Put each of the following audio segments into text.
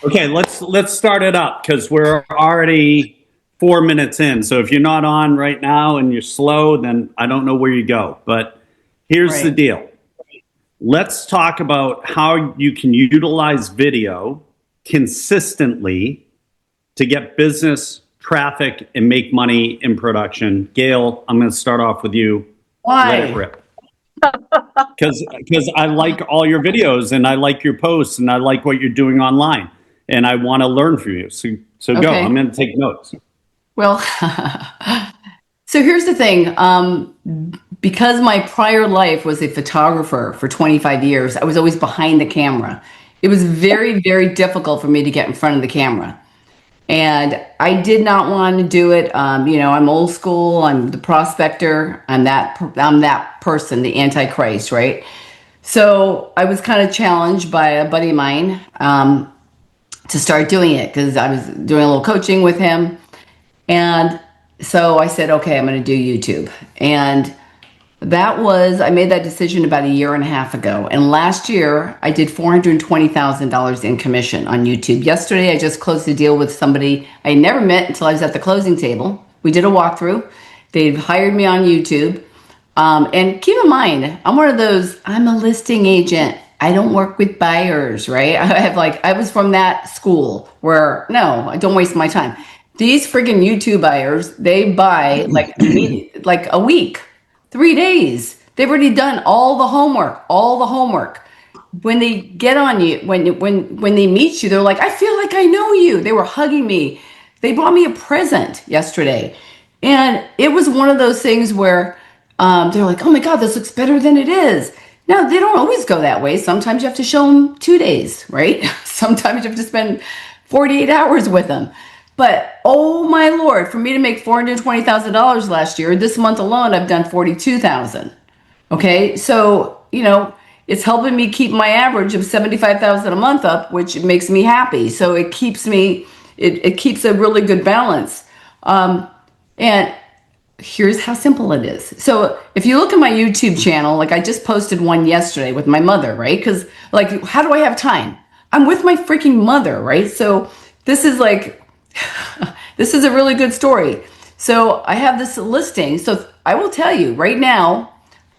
Okay, let's start it up because we're already 4 minutes in. So if you're not on right now and you're slow, then I don't know where you go. But here's the Right. deal. Let's talk about how you can utilize video consistently to get business traffic and make money in production. Gail, I'm going to start off with you. Let it Why? rip. Because I like all your videos and I like your posts and I like what you're doing online and I want to learn from you. So go. I'm Okay. going to take notes. Well, so here's the thing. Because my prior life was a photographer for 25 years, I was always behind the camera. It was very, very difficult for me to get in front of the camera. And I did not want to do it. I'm old school. I'm the prospector. I'm that person, the antichrist, right? So I was kind of challenged by a buddy of mine to start doing it because I was doing a little coaching with him. And so I said, okay, I'm going to do YouTube. And I made that decision about a year and a half ago. And last year, I did $420,000 in commission on YouTube. Yesterday, I just closed a deal with somebody I never met until I was at the closing table. We did a walkthrough. They've hired me on YouTube. And keep in mind, I'm a listing agent. I don't work with buyers, right? I was from that school where, no, I don't waste my time. These friggin' YouTube buyers, they buy like a week, 3 days. They've already done all the homework. When they get on you, when they meet you, they're like, I feel like I know you. They were hugging me. They bought me a present yesterday. And it was one of those things where they're like, oh my God, this looks better than it is. Now, they don't always go that way. Sometimes you have to show them 2 days, right? Sometimes you have to spend 48 hours with them. But oh my Lord, for me to make $420,000 last year, this month alone, I've done 42,000. Okay. So, it's helping me keep my average of 75,000 a month up, which makes me happy. So it keeps a really good balance. And here's how simple it is. So if you look at my YouTube channel, like I just posted one yesterday with my mother, right? Because like, how do I have time? I'm with my freaking mother, right? So this is like, this is a really good story. So I have this listing. So I will tell you right now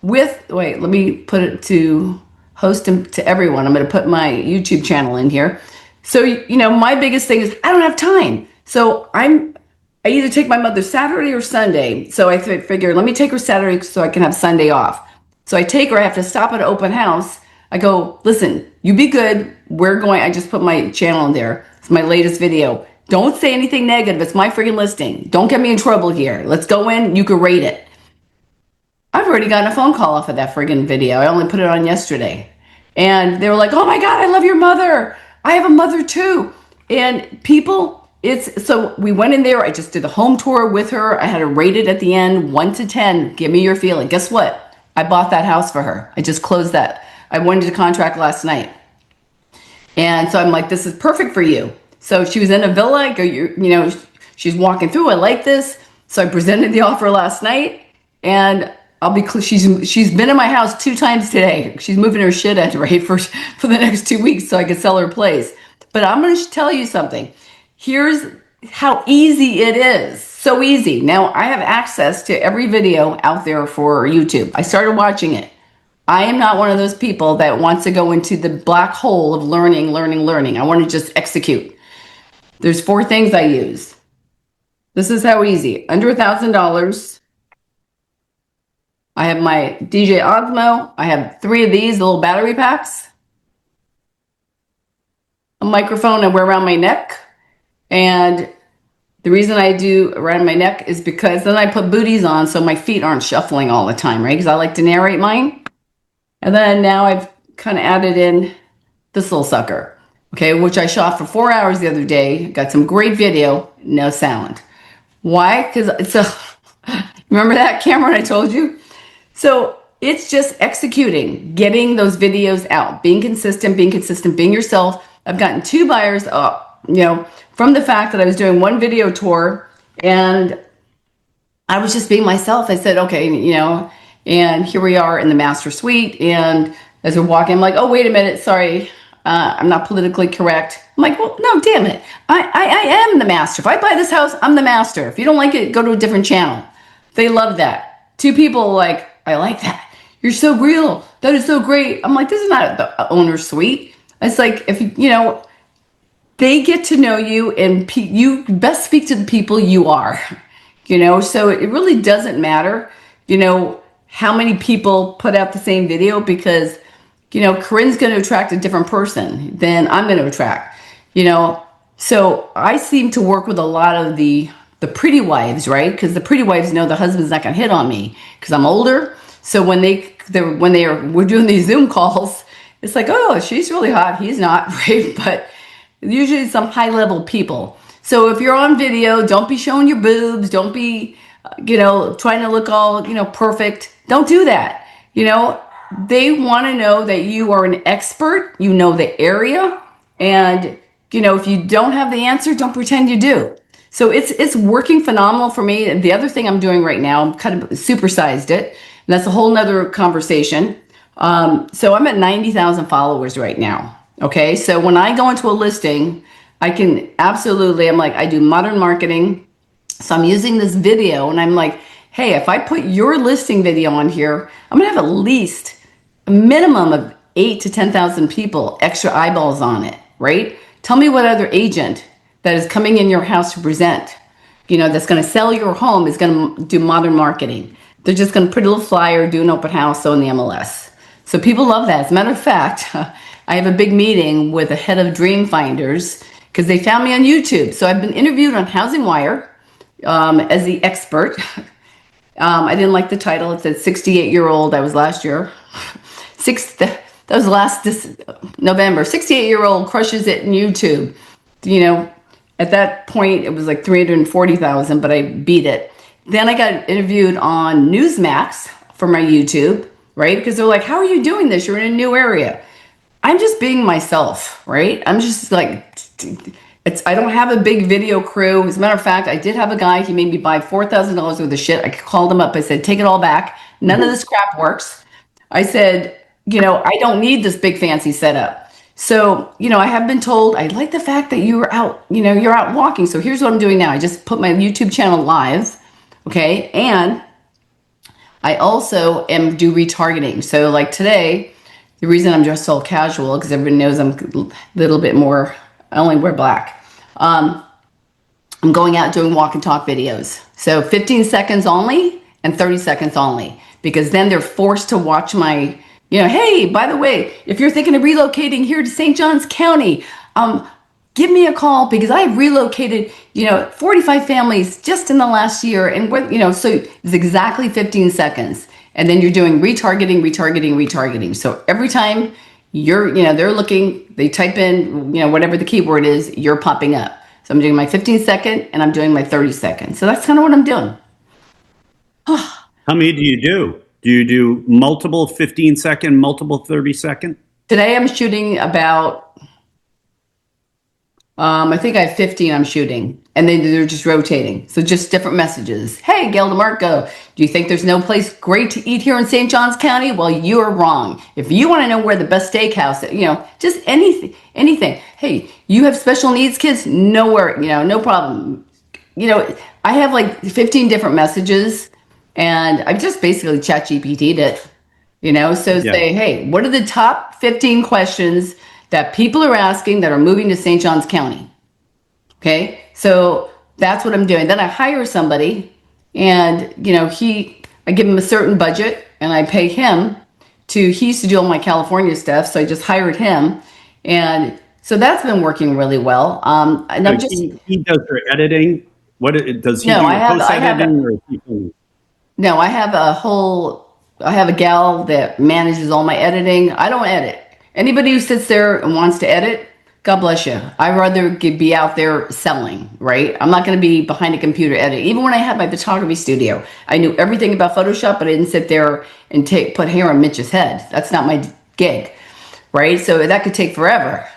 let me put it to host and to everyone. I'm going to put my YouTube channel in here. So, my biggest thing is I don't have time. So I either take my mother Saturday or Sunday. So I figure, let me take her Saturday so I can have Sunday off. So I take her, I have to stop at an open house. I go, listen, you be good. I just put my channel in there. It's my latest video. Don't say anything negative. It's my freaking listing. Don't get me in trouble here. Let's go in. You can rate it. I've already gotten a phone call off of that friggin' video. I only put it on yesterday. And they were like, oh my God, I love your mother. I have a mother too. And so we went in there. I just did the home tour with her. I had her rated at the end, 1 to 10. Give me your feeling. Guess what? I bought that house for her. I just closed that. I went into contract last night. And so I'm like, this is perfect for you. So she was in a villa. I go, she's walking through. I like this. So I presented the offer last night. And I'll be clear, she's been in my house 2 times today. She's moving her shit in, right, for the next 2 weeks so I can sell her place. But I'm going to tell you something. Here's how easy it is. So easy. Now I have access to every video out there for YouTube. I started watching it. I am not one of those people that wants to go into the black hole of learning. I want to just execute. There's 4 things I use. This is how easy. Under $1,000. I have my DJ Osmo. I have 3 of these little battery packs. A microphone I wear around my neck. And the reason I do around my neck is because then I put booties on so my feet aren't shuffling all the time, right? Because I like to narrate mine. And then now I've kind of added in this little sucker, okay, which I shot for 4 hours the other day. Got some great video, no sound. Why? Because remember that, Cameron, I told you? So it's just executing, getting those videos out, being consistent, being yourself. I've gotten 2 buyers, from the fact that I was doing one video tour and I was just being myself. I said, okay, and here we are in the master suite. And as we're walking, I'm like, oh, wait a minute. Sorry. I'm not politically correct. I'm like, well, no, damn it. I am the master. If I buy this house, I'm the master. If you don't like it, go to a different channel. They love that. Two people like, I like that. You're so real. That is so great. I'm like, this is not the owner's suite. It's like, if you know, they get to know you, and you best speak to the people you are, you know. So it really doesn't matter, you know, how many people put out the same video, because, you know, Corinne's going to attract a different person than I'm going to attract, you know. So I seem to work with a lot of the pretty wives, right? Because the pretty wives know the husband's not going to hit on me because I'm older. So when we're doing these Zoom calls, it's like, oh, she's really hot. He's not, right? But usually some high level people. So if you're on video, don't be showing your boobs. Don't be, you know, trying to look all, you know, perfect. Don't do that. You know, they want to know that you are an expert, you know the area, and, you know, if you don't have the answer, don't pretend you do. So it's working phenomenal for me. And the other thing I'm doing right now, I'm kind of supersized it, and that's a whole nother conversation. So I'm at 90,000 followers right now. Okay, so when I go into a listing, I can absolutely, I'm like, I do modern marketing. So I'm using this video, and I'm like, hey, if I put your listing video on here, I'm gonna have at least a minimum of 8 to 10,000 people, extra eyeballs on it, right? Tell me what other agent that is coming in your house to present, you know, that's gonna sell your home is gonna do modern marketing. They're just gonna put a little flyer, do an open house, so in the MLS. So people love that. As a matter of fact, I have a big meeting with the head of Dream Finders because they found me on YouTube. So I've been interviewed on Housing Wire as the expert. I didn't like the title. It said 68-year-old. That was last year. That was this November. 68-year-old crushes it in YouTube. You know, at that point, it was like 340,000, but I beat it. Then I got interviewed on Newsmax for my YouTube, right? Because they're like, how are you doing this? You're in a new area. I'm just being myself, right? I'm just like, I don't have a big video crew. As a matter of fact, I did have a guy, he made me buy $4,000 worth of shit. I called him up. I said, take it all back. None of this crap works. I said, you know, I don't need this big fancy setup. So, you know, I have been told, I like the fact that you were out, you know, you're out walking. So here's what I'm doing now. I just put my YouTube channel live. Okay. And I also do retargeting. So like today, the reason I'm dressed all casual, because everybody knows I'm a little bit more, I only wear black. I'm going out doing walk and talk videos. So 15 seconds only and 30 seconds only, because then they're forced to watch my, you know, hey, by the way, if you're thinking of relocating here to St. Johns County, give me a call because I've relocated, you know, 45 families just in the last year. And what, you know, so it's exactly 15 seconds. And then you're doing retargeting. So every time you're, you know, they're looking, they type in, you know, whatever the keyword is, you're popping up. So I'm doing my 15 second and I'm doing my 30 seconds. So that's kind of what I'm doing. How many do you do? Do you do multiple 15 second, multiple 30 second? Today I'm shooting about, I think I have 15 I'm shooting, and then they're just rotating. So just different messages. Hey, Gail DeMarco, do you think there's no place great to eat here in St. Johns County? Well, you're wrong. If you want to know where the best steakhouse, you know, just anything. Hey, you have special needs kids? Nowhere, you know, no problem. You know, I have like 15 different messages, and I've just basically ChatGPT'd it, you know, so say, hey, what are the top 15 questions that people are asking that are moving to St. Johns County? Okay, so that's what I'm doing. Then I hire somebody, and, you know, I give him a certain budget, and I pay him he used to do all my California stuff, so I just hired him, and so that's been working really well. And I'm just he does your editing. What does he do? Post editing? No, I have a gal that manages all my editing. I don't edit. Anybody who sits there and wants to edit, God bless you. I'd rather be out there selling, right? I'm not going to be behind a computer editing. Even when I had my photography studio, I knew everything about Photoshop, but I didn't sit there and put hair on Mitch's head. That's not my gig, right? So that could take forever.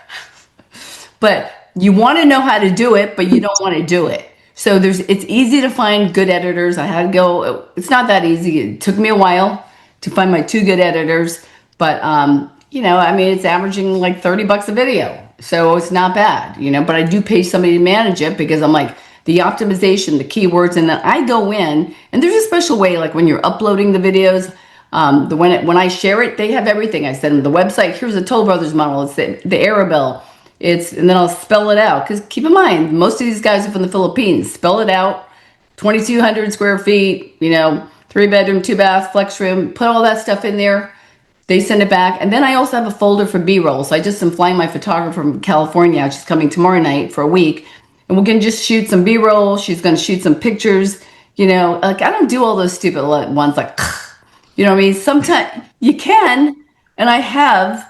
But you want to know how to do it, but you don't want to do it. So it's easy to find good editors. I had to go, it's not that easy. It took me a while to find my 2 good editors, but I mean, it's averaging like $30 a video. So it's not bad, but I do pay somebody to manage it because I'm like the optimization, the keywords, and then I go in and there's a special way, like when you're uploading the videos, when I share it, they have everything. I send them the website. Here's a Toll Brothers model. It's the Arabelle. And then I'll spell it out. Because keep in mind, most of these guys are from the Philippines. Spell it out. 2,200 square feet, 3-bedroom, 2-bath, flex room. Put all that stuff in there. They send it back. And then I also have a folder for B-roll. So I just am flying my photographer from California. She's coming tomorrow night for a week. And we're going to just shoot some B-roll. She's going to shoot some pictures. Like I don't do all those stupid ones like, you know what I mean? Sometimes you can, and I have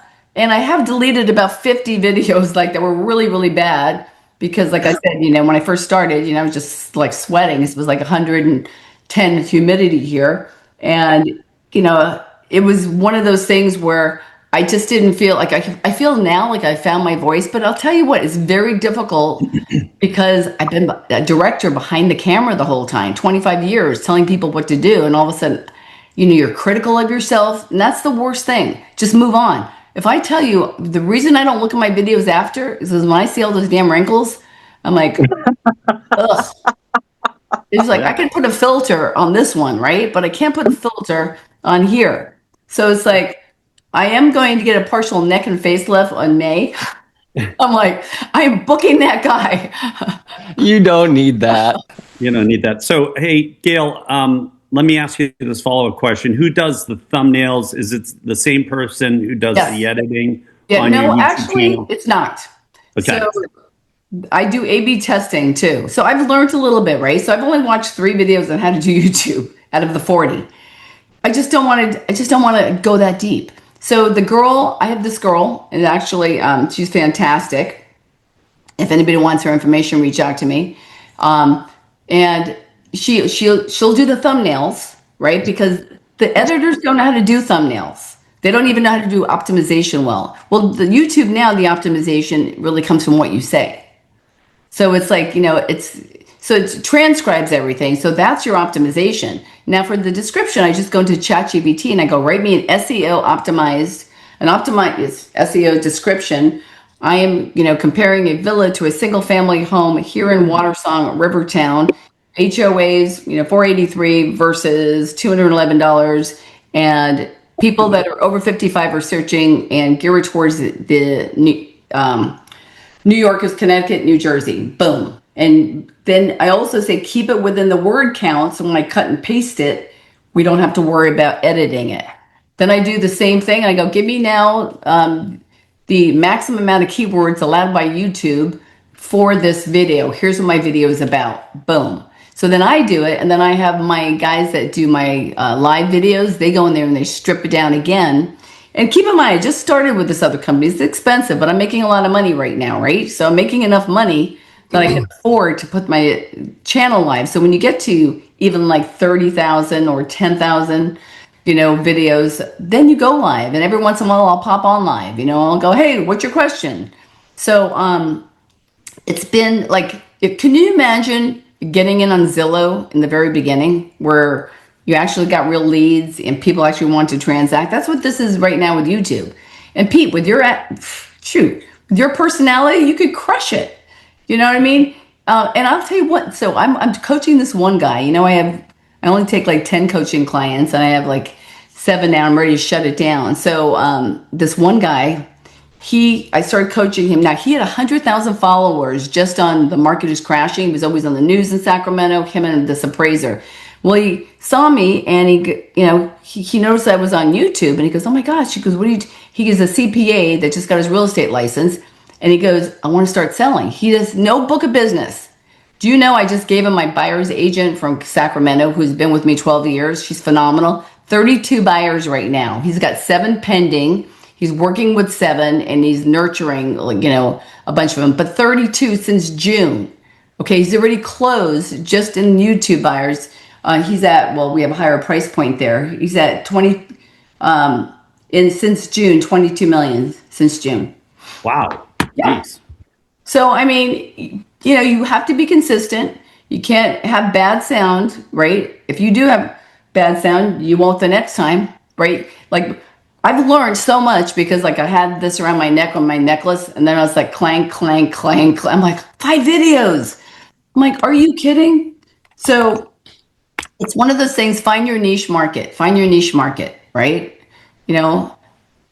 deleted about 50 videos like that were really, really bad because like I said, when I first started, I was just like sweating. It was like 110 humidity here. And, it was one of those things where I just didn't feel like I feel now like I found my voice, but I'll tell you what, it's very difficult because I've been a director behind the camera the whole time, 25 years telling people what to do. And all of a sudden, you're critical of yourself, and that's the worst thing. Just move on. If I tell you the reason I don't look at my videos after is because when I see all those damn wrinkles, I'm like, ugh. It's like I can put a filter on this one, right? But I can't put a filter on here. So it's like I am going to get a partial neck and facelift on May. I'm like, I'm booking that guy. You don't need that. You don't need that. So, hey, Gail, let me ask you this follow-up question. Who does the thumbnails? Is it the same person who does Yes. the editing Yeah, on your no, YouTube actually, channel? it's not. Okay. So I do A/B testing too. So I've learned a little bit, right? So I've only watched 3 videos on how to do YouTube out of the 40. I just don't want to go that deep. So I have this girl, and actually, she's fantastic. If anybody wants her information, reach out to me. And she'll do the thumbnails, right? Because the editors don't know how to do thumbnails. They don't even know how to do optimization well. Well, the YouTube now, the optimization really comes from what you say. So it's like, it transcribes everything. So that's your optimization. Now for the description, I just go into ChatGPT and I go, write me an optimized SEO description. I am, comparing a villa to a single family home here in Watersong, Rivertown, HOAs, 483 versus $211. And people that are over 55 are searching and geared towards the New York, Connecticut, New Jersey. Boom. And then I also say keep it within the word count. So when I cut and paste it, we don't have to worry about editing it. Then I do the same thing. I go, give me now the maximum amount of keywords allowed by YouTube for this video. Here's what my video is about. Boom. So then I do it. And then I have my guys that do my live videos. They go in there and they strip it down again. And keep in mind, I just started with this other company. It's expensive, but I'm making a lot of money right now, right? So I'm making enough money that I can afford to put my channel live. So when you get to even like 30,000 or 10,000, videos, then you go live. And every once in a while, I'll pop on live. I'll go, hey, what's your question? So it's been like, can you imagine getting in on Zillow in the very beginning where you actually got real leads and people actually want to transact? That's what this is right now with YouTube. And Pete, with your personality, you could crush it. You know what I mean? And I'll tell you what. So I'm coaching this one guy. I only take like 10 coaching clients, and I have like 7 now. I'm ready to shut it down. So this one guy, I started coaching him. Now he had 100,000 followers just on The Market Is Crashing. He was always on the news in Sacramento. Him and this appraiser. Well, he saw me and he noticed I was on YouTube, and he goes, oh my gosh. He goes, he is a CPA that just got his real estate license. And he goes, I want to start selling. He has no book of business. Do you know I just gave him my buyer's agent from Sacramento who's been with me 12 years. She's phenomenal. 32 buyers right now. He's got 7 pending. He's working with 7 and he's nurturing, a bunch of them. But 32 since June. Okay, he's already closed just in YouTube buyers. He's at, we have a higher price point there. He's at 20, since June, 22 million since June. Wow. Yeah. Nice. So, I mean, you have to be consistent. You can't have bad sound, right? If you do have bad sound, you won't the next time, right? Like I've learned so much because like I had this around my neck on my necklace, and then I was like clank, clank, clank, clank. I'm like, 5 videos. I'm like, are you kidding? So it's one of those things, find your niche market, right? You know,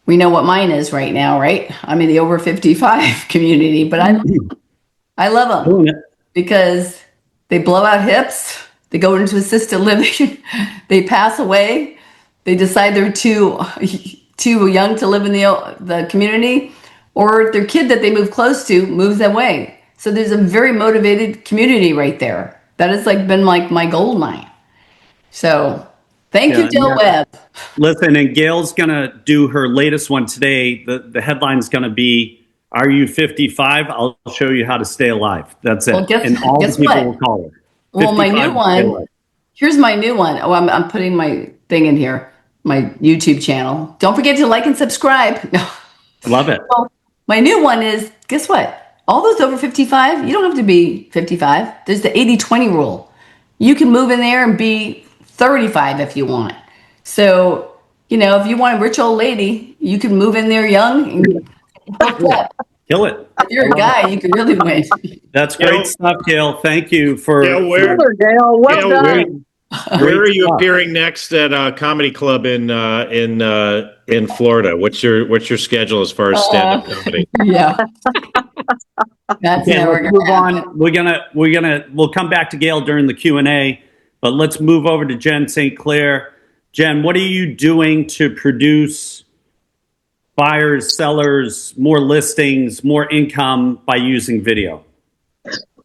we know what mine is right now, right? I'm in the over 55 community, but I love them Doing it. because they blow out hips, they go into assisted living, they pass away, they decide they're too young to live in the community, or their kid that they move close to moves away. So there's a very motivated community right there. That has like been like my gold mine. So thank you, Dill Webb. Listen, and Gail's going to do her latest one today. The headline's going to be, "Are you 55? I'll show you how to stay alive." That's it. Well, and all the guess people what? will call her. Well, my 55 new one, here's my new one. Oh, I'm putting my thing in here, my YouTube channel. Don't forget to like and subscribe. No. Love it. Well, my new one is, guess what? All those over 55, you don't have to be 55. There's the 80-20 rule. You can move in there and be 35 if you want. So, you know, if you want a rich old lady, you can move in there young and Kill it. if you're a guy, you can really win. That's great Gail- stuff, Gail. Thank you for. Gail, where- for Gail, well Gail, done. Where are you stuff. appearing next at a comedy club in Florida? What's your schedule as far as stand-up comedy? Yeah. That's Okay, never let's gonna move happen. on. We'll come back to Gail during the Q&A, but let's move over to Jen St. Clair. Jen, what are you doing to produce buyers, sellers, more listings, more income by using video?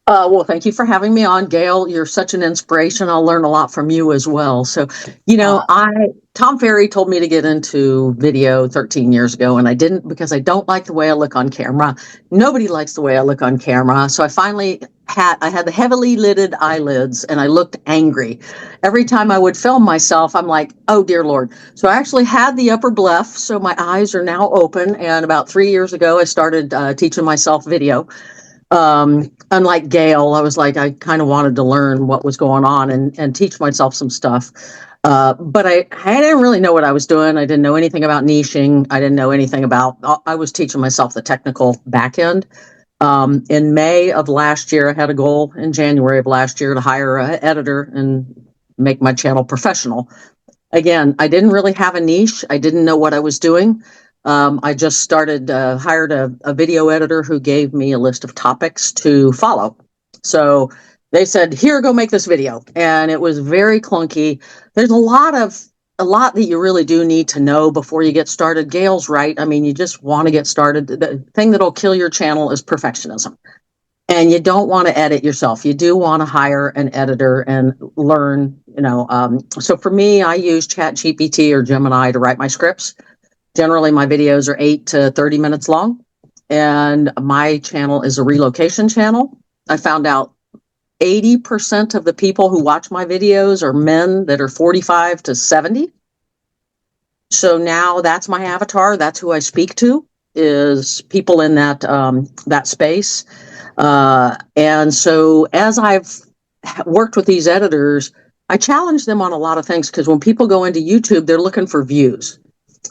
Well, thank you for having me on, Gail. You're such an inspiration. I'll learn a lot from you as well. So, you know, Tom Ferry told me to get into video 13 years ago, and I didn't because I don't like the way I look on camera. Nobody likes the way I look on camera. So I finally had the heavily lidded eyelids, and I looked angry. Every time I would film myself, I'm like, oh, dear Lord. So I actually had the upper bleph, so my eyes are now open. And about 3 years ago, I started teaching myself video. Unlike Gail, I was like, I kind of wanted to learn what was going on and teach myself some stuff. But I didn't really know what I was doing. I didn't know anything about niching. I didn't know anything about, I was teaching myself the technical back end. In May of last year, I had a goal in January of last year to hire an editor and make my channel professional. Again, I didn't really have a niche. I didn't know what I was doing. I just hired a video editor who gave me a list of topics to follow. So they said, here, go make this video. And it was very clunky. There's a lot that you really do need to know before you get started. Gail's right. I mean, you just want to get started. The thing that'll kill your channel is perfectionism. And you don't want to edit yourself. You do want to hire an editor and learn, so for me, I use ChatGPT or Gemini to write my scripts. Generally, my videos are 8 to 30 minutes long, and my channel is a relocation channel. I found out 80% of the people who watch my videos are men that are 45 to 70. So now that's my avatar. That's who I speak to, is people in that space. And so as I've worked with these editors, I challenge them on a lot of things, because when people go into YouTube, they're looking for views.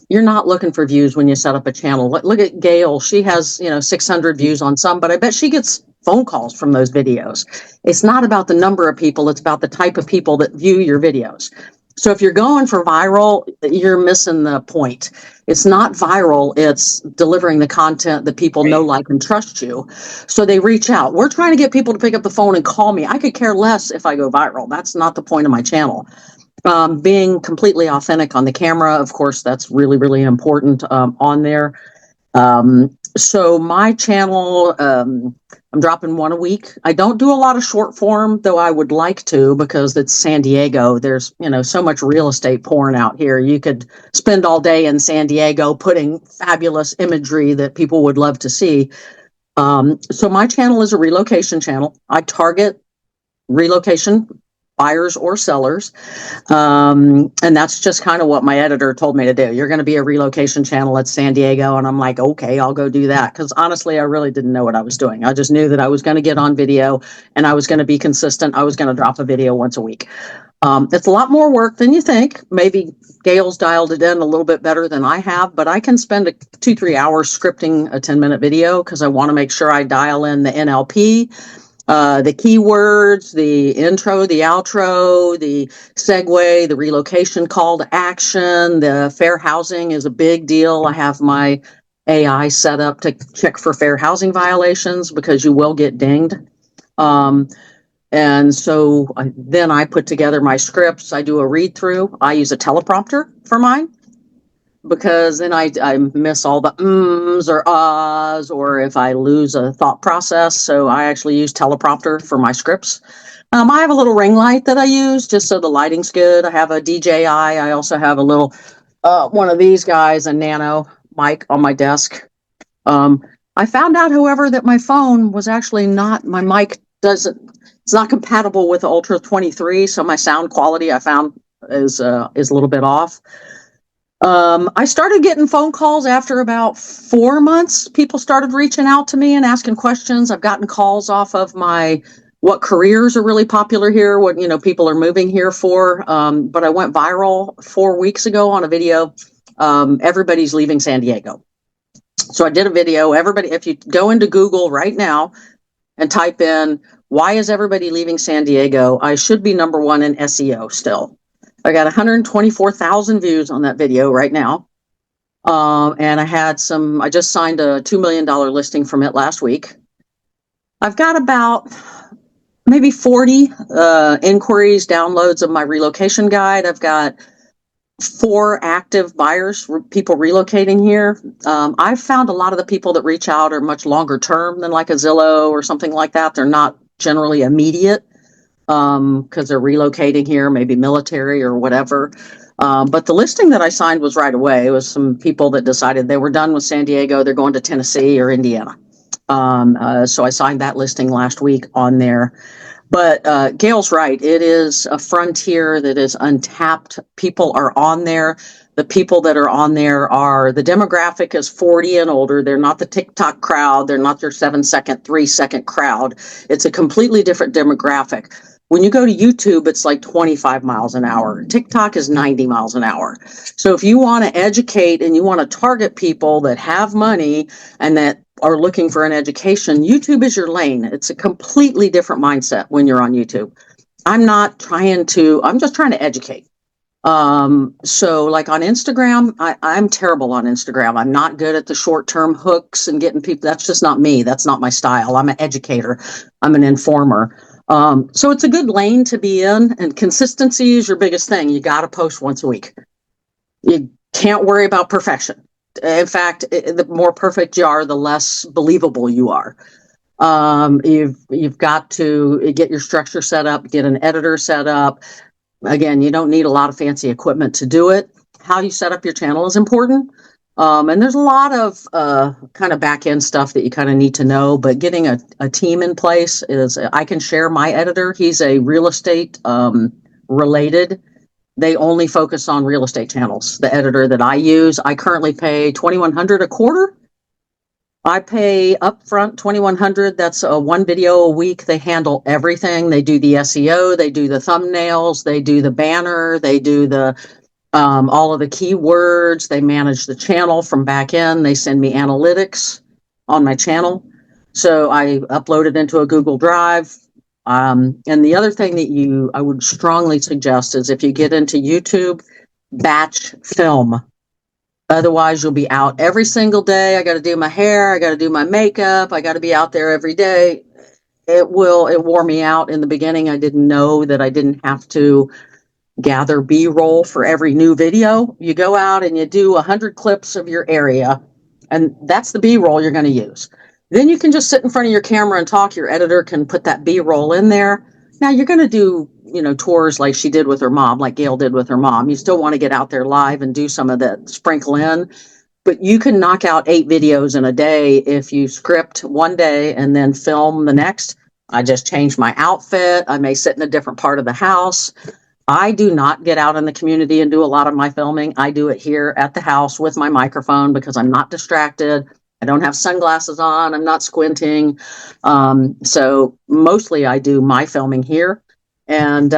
You're not looking for views when you set up a channel. Look at Gail. She has, 600 views on some, but I bet she gets phone calls from those videos. It's not about the number of people. It's about the type of people that view your videos. So if you're going for viral, you're missing the point. It's not viral. It's delivering the content that people know, like, and trust you. So they reach out. We're trying to get people to pick up the phone and call me. I could care less if I go viral. That's not the point of my channel. Being completely authentic on the camera, of course, that's really, really important on there. So my channel, I'm dropping one a week. I don't do a lot of short form, though I would like to, because it's San Diego. There's, so much real estate pouring out here. You could spend all day in San Diego putting fabulous imagery that people would love to see. So my channel is a relocation channel. I target relocation buyers or sellers. And that's just kind of what my editor told me to do. You're going to be a relocation channel at San Diego. And I'm like, okay, I'll go do that. Because honestly, I really didn't know what I was doing. I just knew that I was going to get on video and I was going to be consistent. I was going to drop a video once a week. It's a lot more work than you think. Maybe Gail's dialed it in a little bit better than I have, but I can spend 2-3 hours scripting a 10-minute video because I want to make sure I dial in the NLP, the keywords, the intro, the outro, the segue, the relocation call to action. The fair housing is a big deal. I have my AI set up to check for fair housing violations because you will get dinged. And so then I put together my scripts. I do a read through. I use a teleprompter for mine because then I miss all the ums or ahs, or if I lose a thought process. So I actually use teleprompter for my scripts. I have a little ring light that I use just so the lighting's good. I have a DJI. I also have a little one of these guys, a nano mic on my desk. I found out, however, that my phone was actually not, my mic it's not compatible with the Ultra 23, so my sound quality I found is a little bit off. I started getting phone calls after about 4 months. People started reaching out to me and asking questions. I've gotten calls off of what careers are really popular here, what people are moving here for. But I went viral 4 weeks ago on a video. Everybody's leaving San Diego. So I did a video. Everybody, if you go into Google right now and type in, why is everybody leaving San Diego? I should be number one in SEO still. I got 124,000 views on that video right now. And I just signed a $2 million listing from it last week. I've got about maybe 40 inquiries, downloads of my relocation guide. I've got 4 active buyers, people relocating here. I've found a lot of the people that reach out are much longer term than like a Zillow or something like that. They're not generally immediate because they're relocating here, maybe military or whatever. But the listing that I signed was right away. It was some people that decided they were done with San Diego. They're going to Tennessee or Indiana. So I signed that listing last week on there. But Gail's right. It is a frontier that is untapped. People are on there. The people that are on there the demographic is 40 and older. They're not the TikTok crowd. They're not your 7-second, 3-second crowd. It's a completely different demographic. When you go to YouTube, it's like 25 miles an hour. TikTok is 90 miles an hour. So if you want to educate and you want to target people that have money and that are looking for an education, YouTube is your lane. It's a completely different mindset when you're on YouTube. I'm just trying to educate. So like on Instagram, I'm terrible on Instagram. I'm not good at the short-term hooks and getting people. That's just not me. That's not my style. I'm an educator. I'm an informer. So it's a good lane to be in, and consistency is your biggest thing. You got to post once a week. You can't worry about perfection. In fact, the more perfect you are, the less believable you are. You've got to get your structure set up, get an editor set up. Again, you don't need a lot of fancy equipment to do it. How you set up your channel is important. And there's a lot of kind of back end stuff that you kind of need to know, but getting a team in place I can share my editor. He's a real estate related. They only focus on real estate channels. The editor that I use, I currently pay $2,100 a quarter. I pay upfront $2,100. That's one video a week. They handle everything. They do the SEO. They do the thumbnails. They do the banner. They do all of the keywords. They manage the channel from back end. They send me analytics on my channel. So I upload it into a Google Drive. And the other thing that I would strongly suggest is if you get into YouTube, batch film. Otherwise, you'll be out every single day. I got to do my hair. I got to do my makeup. I got to be out there every day. It wore me out in the beginning. I didn't know that I didn't have to gather B-roll for every new video. You go out and you do 100 clips of your area, and that's the B-roll you're going to use. Then you can just sit in front of your camera and talk. Your editor can put that B-roll in there. Now you're going to do, tours like she did with her mom, like Gail did with her mom. You still want to get out there live and do some of that, sprinkle in, but you can knock out 8 videos in a day if you script one day and then film the next. I just changed my outfit. I may sit in a different part of the house. I do not get out in the community and do a lot of my filming. I do it here at the house with my microphone because I'm not distracted. I don't have sunglasses on. I'm not squinting. So mostly I do my filming here. And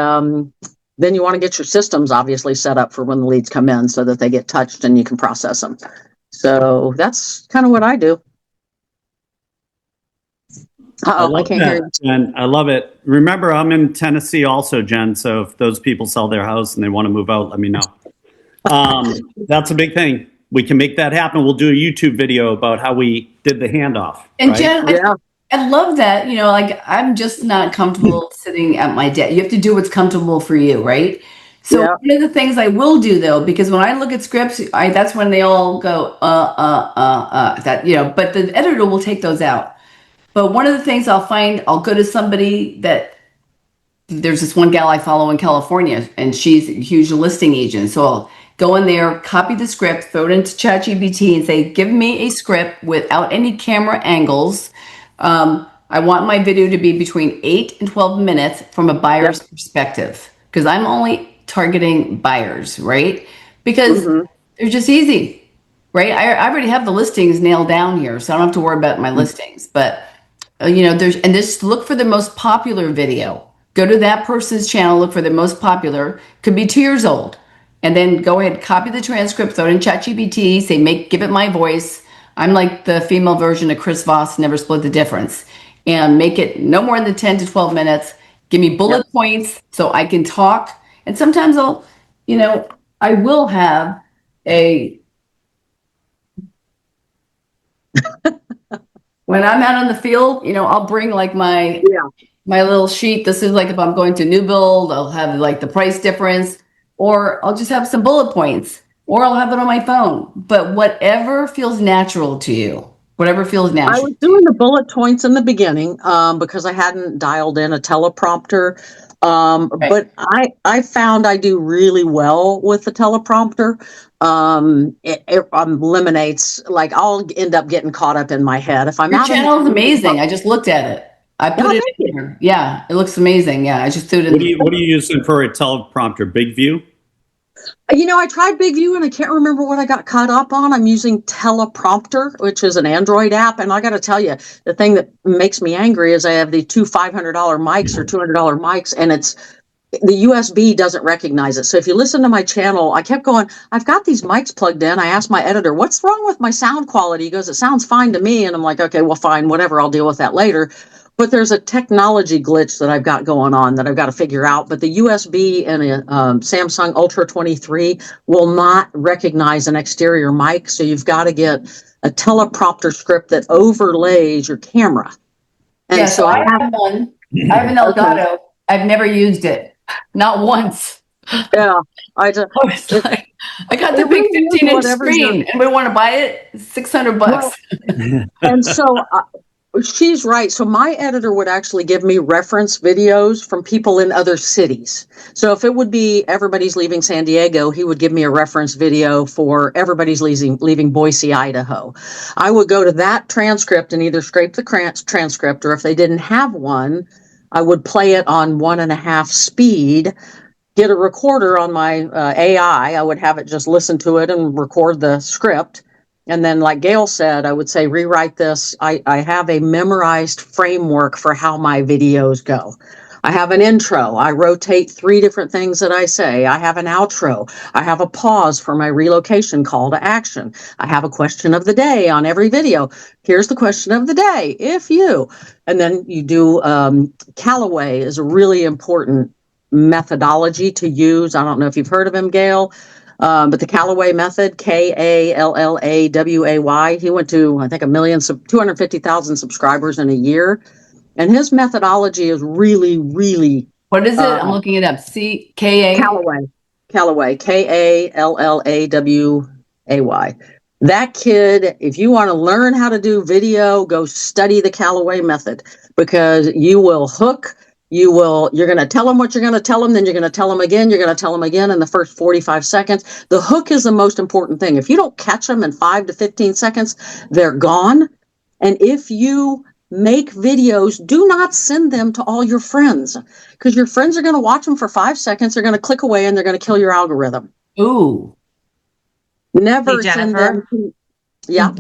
then you want to get your systems obviously set up for when the leads come in so that they get touched and you can process them. So that's kind of what I do. I I love can't hear you. that, Jen. I love it. Remember, I'm in Tennessee also, Jen. So if those people sell their house and they want to move out, let me know. That's a big thing. We can make that happen. We'll do a YouTube video about how we did the handoff. And right? Jen, Yeah. I love that. You know, like I'm just not comfortable sitting at my desk. You have to do what's comfortable for you, right? So Yeah. one of the things I will do though, because when I look at scripts, that's when they all go, that, you know, but the editor will take those out. But one of the things I'll go to somebody that there's this one gal I follow in California, and she's a huge listing agent. So I'll go in there, copy the script, throw it into ChatGPT, and say, give me a script without any camera angles. I want my video to be between 8 and 12 minutes from a buyer's perspective, because I'm only targeting buyers, right? Because they're just easy, right? I already have the listings nailed down here, so I don't have to worry about my listings. But you know, just look for the most popular video. Go to that person's channel, look for the most popular. Could be 2 years old, and then go ahead, copy the transcript, throw it in ChatGPT, say, give it my voice. I'm like the female version of Chris Voss, Never Split the Difference, and make it no more than 10 to 12 minutes. Give me bullet points so I can talk. And sometimes I will have when I'm out on the field, I'll bring like my little sheet. This is like if I'm going to new build, I'll have like the price difference, or I'll just have some bullet points, or I'll have it on my phone. But whatever feels natural to you, whatever feels natural. I was doing the bullet points in the beginning because I hadn't dialed in a teleprompter. Right. But I found I do really well with the teleprompter. It eliminates, like, I'll end up getting caught up in my head if I'm Your out. channel is amazing. I just looked at it. I put it in here. Yeah, it looks amazing. Yeah, I just threw it in. What are you using for a teleprompter? Big View? I tried Big View and I can't remember what I got caught up on. I'm using Teleprompter, which is an Android app. And I got to tell you, the thing that makes me angry is I have the two $500 mics or $200 mics, and the USB doesn't recognize it. So if you listen to my channel, I kept going, I've got these mics plugged in. I asked my editor, what's wrong with my sound quality? He goes, it sounds fine to me. And I'm like, okay, well, fine, whatever. I'll deal with that later. But there's a technology glitch that I've got going on that I've got to figure out. But the USB in a Samsung Ultra 23 will not recognize an exterior mic. So you've got to get a teleprompter script that overlays your camera. And yeah, so I have one. I have an Elgato. I've never used it. Not once. Yeah. I got the big 15-inch screen, and we want to buy it. $600. Well, and so she's right. So my editor would actually give me reference videos from people in other cities. So if it would be Everybody's Leaving San Diego, he would give me a reference video for Everybody's Leaving Boise, Idaho. I would go to that transcript and either scrape the transcript, or if they didn't have one, I would play it on 1.5 speed, get a recorder on my AI. I would have it just listen to it and record the script. And then, like Gail said, I would say, rewrite this. I have a memorized framework for how my videos go. I have an intro. I rotate 3 different things that I say. I have an outro. I have a pause for my relocation call to action. I have a question of the day on every video. Here's the question of the day. If you, and then you do, Callaway is a really important methodology to use. I don't know if you've heard of him, Gail. But the Callaway method, Kallaway, he went to, I think, 250,000 subscribers in a year. And his methodology is really, really. What is it? I'm looking it up. Callaway. Callaway, Kallaway. That kid, if you want to learn how to do video, go study the Callaway method, because you will hook. You're going to tell them what you're going to tell them, then you're going to tell them again, you're going to tell them again in the first 45 seconds. The hook is the most important thing. If you don't catch them in 5 to 15 seconds, they're gone. And if you make videos, do not send them to all your friends, because your friends are going to watch them for 5 seconds, they're going to click away, and they're going to kill your algorithm. Ooh. Never Hey, send them to Yeah.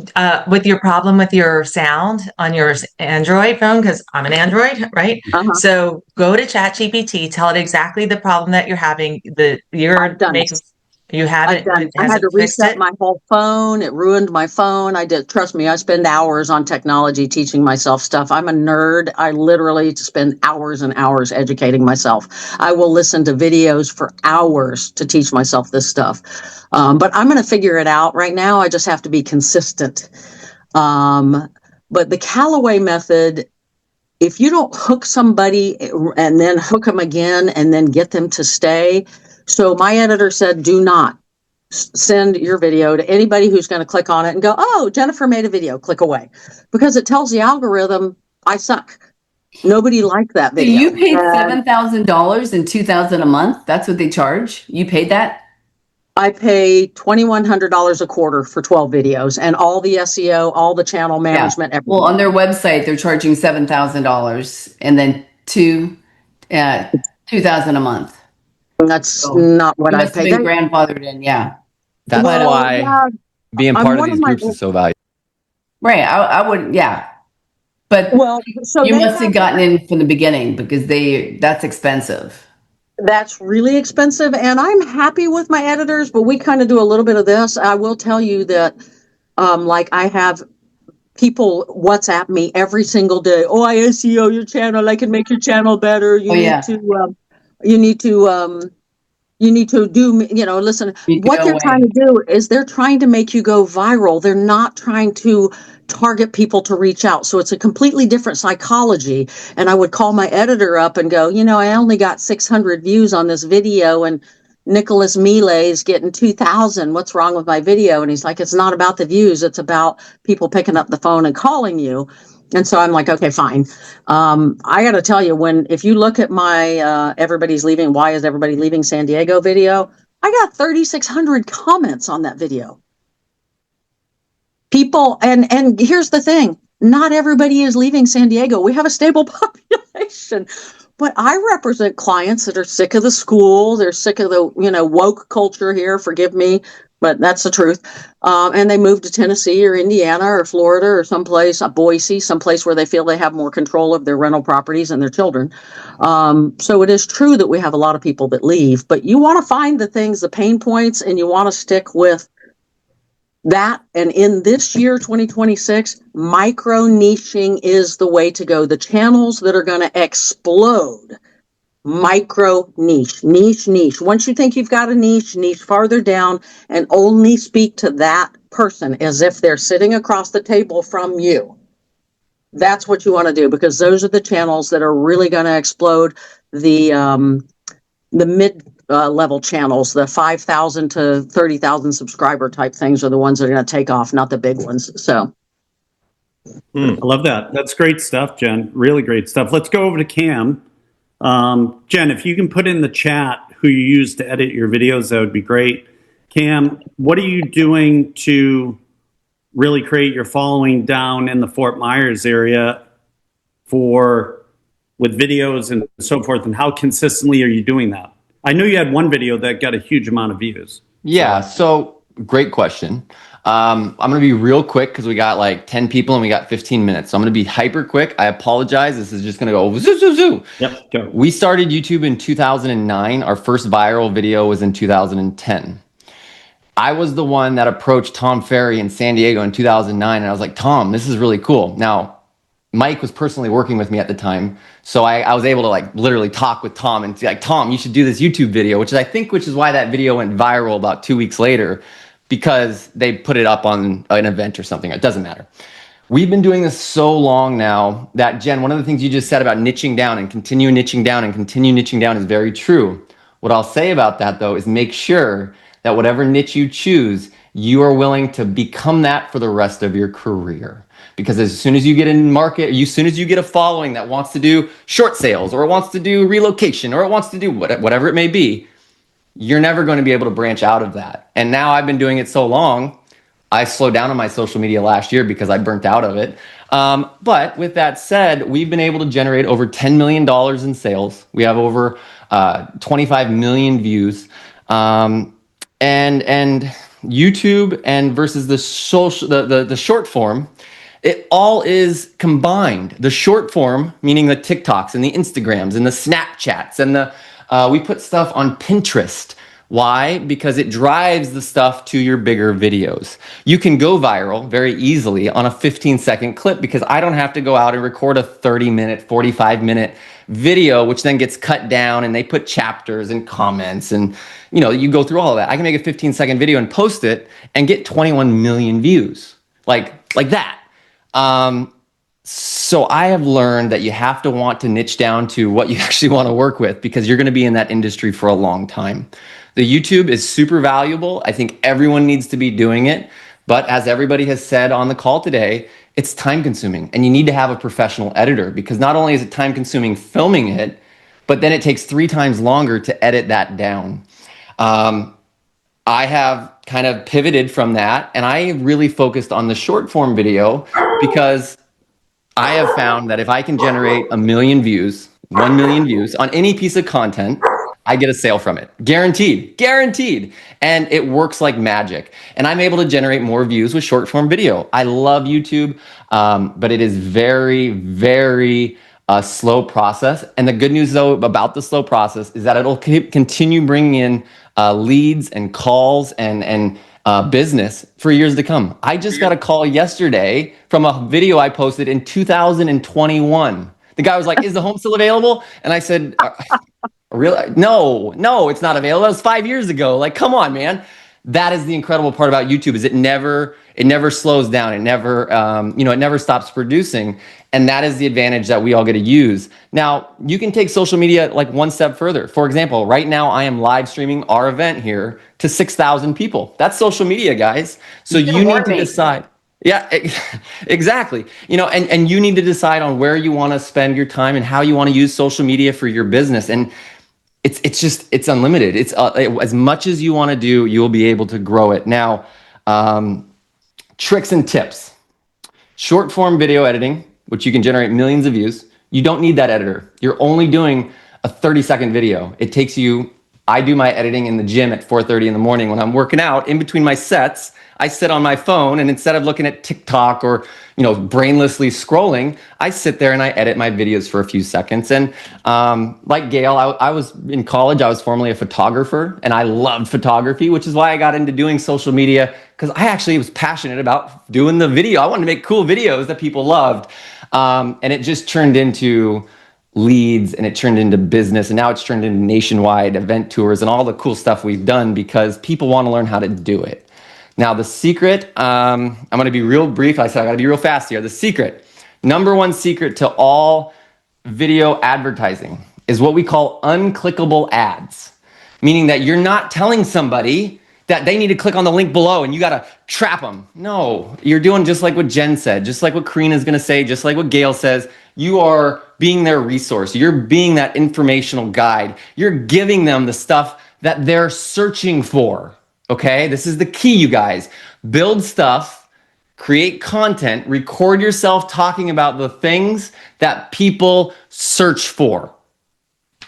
With your problem with your sound on your Android phone, because I'm an Android, right? Uh-huh. So go to ChatGPT, tell it exactly the problem that you're having. I've done it. You have I've it. done. I Has had it to fixed reset it? my whole phone. It ruined my phone. I did. Trust me, I spend hours on technology teaching myself stuff. I'm a nerd. I literally spend hours and hours educating myself. I will listen to videos for hours to teach myself this stuff. But I'm going to figure it out. Right now, I just have to be consistent. But the Callaway method, if you don't hook somebody and then hook them again and then get them to stay. So my editor said, do not send your video to anybody who's going to click on it and go, oh, Jennifer made a video, click away. Because it tells the algorithm I suck. Nobody liked that So video. you paid $7,000 and $2,000 a month? That's what they charge? You paid that? I pay $2,100 a quarter for 12 videos and all the SEO, all the channel management, everything. Well, on their website, they're charging $7,000 and then $2,000 a month. That's So not what you I must have pay. been grandfathered in, yeah. That's Well, why yeah, being I'm part of one these of my- groups is so valuable. Right. I would, yeah. But Well, so you they must have gotten in from the beginning because that's expensive. That's really expensive, and I'm happy with my editors, but we kind of do a little bit of this. I will tell you that, like I have people WhatsApp me every single day. Oh, I SEO your channel. I can make your channel better. You Oh, need yeah. to, you need to, you need to do, listen, You what go they're away. trying to do is they're trying to make you go viral. They're not trying to target people to reach out. So it's a completely different psychology. And I would call my editor up and go, I only got 600 views on this video and Nicholas Mille is getting 2,000. What's wrong with my video? And he's like, it's not about the views. It's about people picking up the phone and calling you. And so I'm like, okay, fine. I got to tell you, if you look at my everybody's leaving, why is everybody leaving San Diego video? I got 3,600 comments on that video. People, and here's the thing, not everybody is leaving San Diego. We have a stable population, but I represent clients that are sick of the school. They're sick of the, woke culture here. Forgive me, but that's the truth. And they move to Tennessee or Indiana or Florida or someplace, Boise, someplace where they feel they have more control of their rental properties and their children. So it is true that we have a lot of people that leave, but you want to find the things, the pain points, and you want to stick with that. And in this year, 2026, micro niching is the way to go. The channels that are going to explode, micro niche. Once you think you've got a niche farther down and only speak to that person as if they're sitting across the table from you. That's what you want to do, because those are the channels that are really going to explode. The mid level channels, the 5,000 to 30,000 subscriber type things are the ones that are going to take off, not the big ones. So I love that. That's great stuff, Jen. Really great stuff. Let's go over to Cam. Jen, if you can put in the chat who you use to edit your videos, that would be great. Cam, what are you doing to really create your following down in the Fort Myers area with videos and so forth, and how consistently are you doing that? I know you had one video that got a huge amount of views. Yeah, so great question. I'm going to be real quick because we got like 10 people and we got 15 minutes. So I'm going to be hyper quick. I apologize. This is just going to go zoo, zoo, zoo. Yep, go. We started YouTube in 2009. Our first viral video was in 2010. I was the one that approached Tom Ferry in San Diego in 2009. And I was like, Tom, this is really cool. Now, Mike was personally working with me at the time. So I was able to like literally talk with Tom and be like, Tom, you should do this YouTube video, which is why that video went viral about 2 weeks later, because they put it up on an event or something. It doesn't matter. We've been doing this so long now that, Jen, one of the things you just said about niching down and continue niching down is very true. What I'll say about that, though, is make sure that whatever niche you choose, you are willing to become that for the rest of your career. Because as soon as you get in market, as soon as you get a following that wants to do short sales or wants to do relocation or it wants to do whatever it may be, you're never going to be able to branch out of that. And now I've been doing it so long, I slowed down on my social media last year because I burnt out of it. But with that said, we've been able to generate over $10 million in sales. We have over 25 million views. And YouTube and versus the social, the short form, it all is combined. The short form, meaning the TikToks and the Instagrams and the Snapchats and we put stuff on Pinterest. Why? Because it drives the stuff to your bigger videos. You can go viral very easily on a 15-second clip because I don't have to go out and record a 30-minute, 45-minute video, which then gets cut down and they put chapters and comments and you go through all of that. I can make a 15-second video and post it and get 21 million views, like that. So I have learned that you have to want to niche down to what you actually want to work with because you're going to be in that industry for a long time. The YouTube is super valuable. I think everyone needs to be doing it. But as everybody has said on the call today, it's time consuming and you need to have a professional editor because not only is it time consuming filming it, but then it takes 3 times longer to edit that down. I have kind of pivoted from that and I really focused on the short form video because I have found that if I can generate 1 million views, 1 million views on any piece of content, I get a sale from it. Guaranteed. And it works like magic. And I'm able to generate more views with short form video. I love YouTube, but it is very, very slow process. And the good news though about the slow process is that it'll continue bringing in leads and calls and business for years to come. I just got a call yesterday from a video I posted in 2021. The guy was like, "Is the home still available?" And I said, "Really? No, it's not available. That was 5 years ago. Like, come on, man." That is the incredible part about YouTube is it never slows down. It never, it never stops producing. And that is the advantage that we all get to use. Now, you can take social media like one step further. For example, right now I am live streaming our event here to 6,000 people. That's social media, guys. So you need to decide. Yeah, exactly. And you need to decide on where you want to spend your time and how you want to use social media for your business. And it's unlimited. It's as much as you want to do, you'll be able to grow it. Now, tricks and tips. Short form video editing, which you can generate millions of views. You don't need that editor. You're only doing a 30-second video. It takes you, I do my editing in the gym at 4:30 in the morning when I'm working out. In between my sets, I sit on my phone and instead of looking at TikTok or, brainlessly scrolling, I sit there and I edit my videos for a few seconds. And like Gail, I was in college, I was formerly a photographer and I loved photography, which is why I got into doing social media because I actually was passionate about doing the video. I wanted to make cool videos that people loved. And it just turned into leads and it turned into business. And now it's turned into nationwide event tours and all the cool stuff we've done because people want to learn how to do it. Now, the secret, I'm going to be real brief. I said I got to be real fast here. The secret, number one secret to all video advertising is what we call unclickable ads, meaning that you're not telling somebody that they need to click on the link below and you got to trap them. No, you're doing just like what Jen said, just like what Karina's going to say, just like what Gail says. You are being their resource. You're being that informational guide. You're giving them the stuff that they're searching for. Okay, this is the key, you guys. Build stuff, create content, record yourself talking about the things that people search for.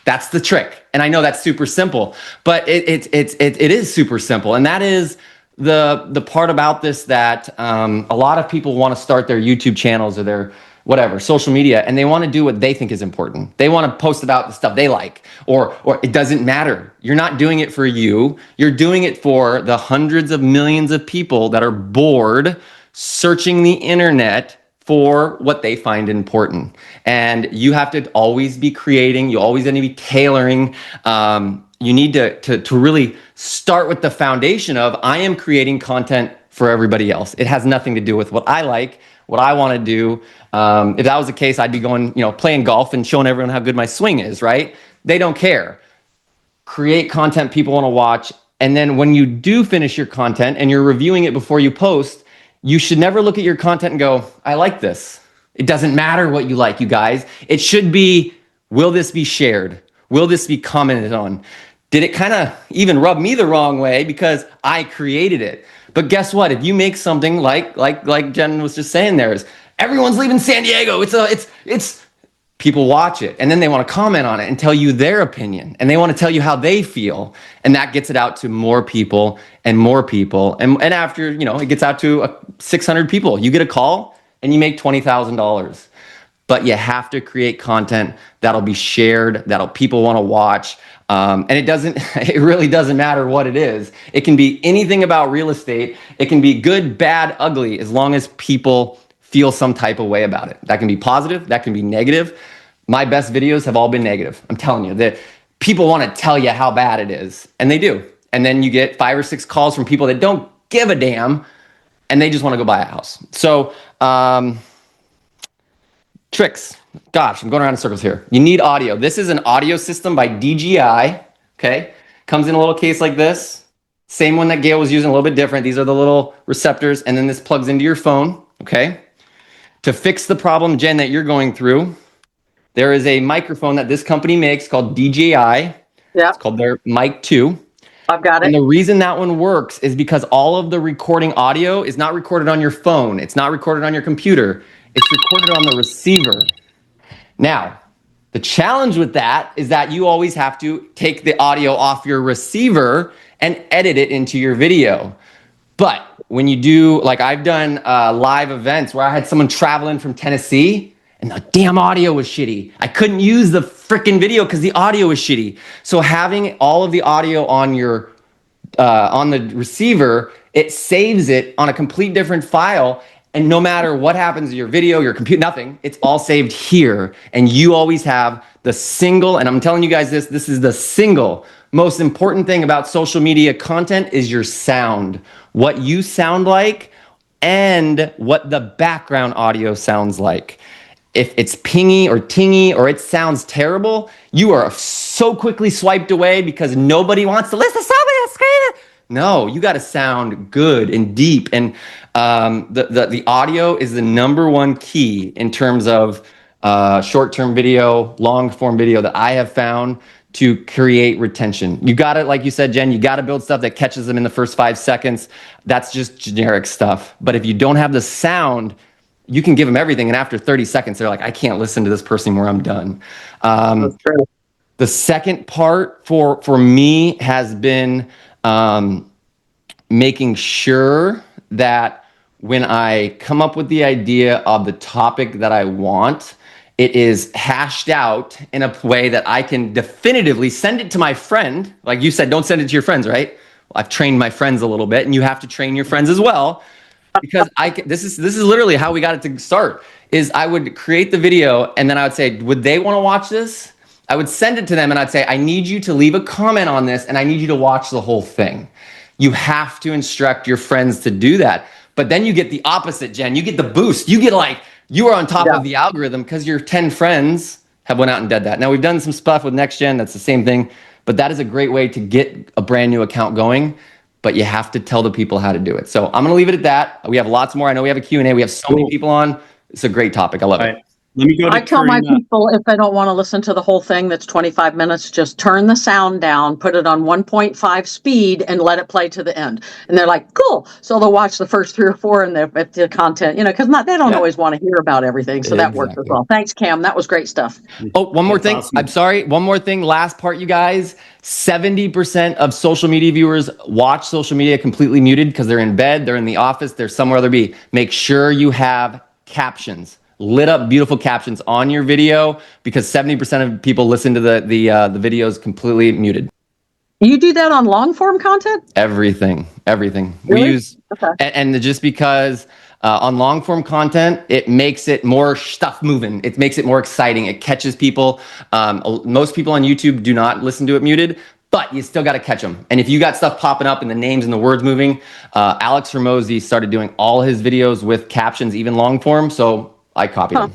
That's the trick. And I know that's super simple, but it is super simple. And that is the part about this that a lot of people want to start their YouTube channels or their whatever, social media, and they want to do what they think is important. They want to post about the stuff they like, or it doesn't matter. You're not doing it for you. You're doing it for the hundreds of millions of people that are bored searching the internet for what they find important. And you have to always be creating. You always need to be tailoring. You need to really start with the foundation of I am creating content for everybody else. It has nothing to do with what I like, what I want to do. If that was the case, I'd be going, playing golf and showing everyone how good my swing is, right? They don't care. Create content people want to watch. And then when you do finish your content and you're reviewing it before you post, you should never look at your content and go, I like this. It doesn't matter what you like, you guys. It should be, will this be shared? Will this be commented on? Did it kind of even rub me the wrong way because I created it? But guess what? If you make something like Jen was just saying, there is everyone's leaving San Diego. It's people watch it and then they want to comment on it and tell you their opinion and they want to tell you how they feel, and that gets it out to more people and more people, and after, you know, it gets out to 600 people, you get a call and you make $20,000. But you have to create content that'll be shared, that'll people want to watch. And it really doesn't matter what it is. It can be anything about real estate. It can be good, bad, ugly, as long as people feel some type of way about it. That can be positive, that can be negative. My best videos have all been negative. I'm telling you that people want to tell you how bad it is, and they do. And then you get 5 or 6 calls from people that don't give a damn, and they just want to go buy a house. So, tricks. Gosh, I'm going around in circles here. You need audio. This is an audio system by DJI. Okay. Comes in a little case like this. Same one that Gail was using, a little bit different. These are the little receptors, and then this plugs into your phone. Okay. To fix the problem, Jen, that you're going through, there is a microphone that this company makes called DJI. Yeah. It's called their Mic 2. I've got And it. the reason that one works is because all of the recording audio is not recorded on your phone. It's not recorded on your computer. It's recorded on the receiver. Now, the challenge with that is that you always have to take the audio off your receiver and edit it into your video. But when you do, like I've done live events where I had someone travel in from Tennessee and the damn audio was shitty. I couldn't use the freaking video because the audio was shitty. So having all of the audio on your on the receiver, it saves it on a complete different file. And no matter what happens to your video, your computer, nothing, it's all saved here. And you always have the single, and I'm telling you guys this is the single most important thing about social media content is your sound. What you sound like and what the background audio sounds like. If it's pingy or tingy or it sounds terrible, you are so quickly swiped away because nobody wants to listen to somebody screaming. No, you got to sound good and deep. And the audio is the number one key in terms of short-term video, long-form video that I have found to create retention. You got to, like you said, Jen, you got to build stuff that catches them in the first 5 seconds. That's just generic stuff. But if you don't have the sound, you can give them everything. And after 30 seconds, they're like, I can't listen to this person anymore. I'm done. That's true. The second part for me has been making sure that when I come up with the idea of the topic that I want, it is hashed out in a way that I can definitively send it to my friend. Like you said, don't send it to your friends, right? Well, I've trained my friends a little bit, and you have to train your friends as well. Because this is literally how we got it to start, is I would create the video and then I would say, would they want to watch this? I would send it to them and I'd say, I need you to leave a comment on this and I need you to watch the whole thing. You have to instruct your friends to do that. But then you get the opposite, Jen. You get the boost. You get like, you are on top of the algorithm because your 10 friends have went out and did that. Now we've done some stuff with NextGen. That's the same thing, but that is a great way to get a brand new account going. But you have to tell the people how to do it. So I'm going to leave it at that. We have lots more. I know we have a Q&A. We have so many people on. It's a great topic. I love it. Let me go to I tell my Karina. people, if they don't want to listen to the whole thing that's 25 minutes, just turn the sound down, put it on 1.5 speed, and let it play to the end. And they're like, cool. So they'll watch the first 3 or 4 and the content, because they don't always want to hear about everything. So that works as Exactly. well. Thanks, Cam. That was great stuff. Oh, one more That's thing. awesome. I'm sorry. One more thing. Last part, you guys. 70% of social media viewers watch social media completely muted because they're in bed, they're in the office, they're somewhere they'll be. Make sure you have captions, lit up, beautiful captions on your video, because 70% of people listen to the videos completely muted. You do that on long form content? Everything. Really? We use, Okay. and just because on long form content, it makes it more stuff moving. It makes it more exciting. It catches people. Most people on YouTube do not listen to it muted, but you still got to catch them. And if you got stuff popping up and the names and the words moving, Alex Hormozy started doing all his videos with captions, even long form. So I copied him.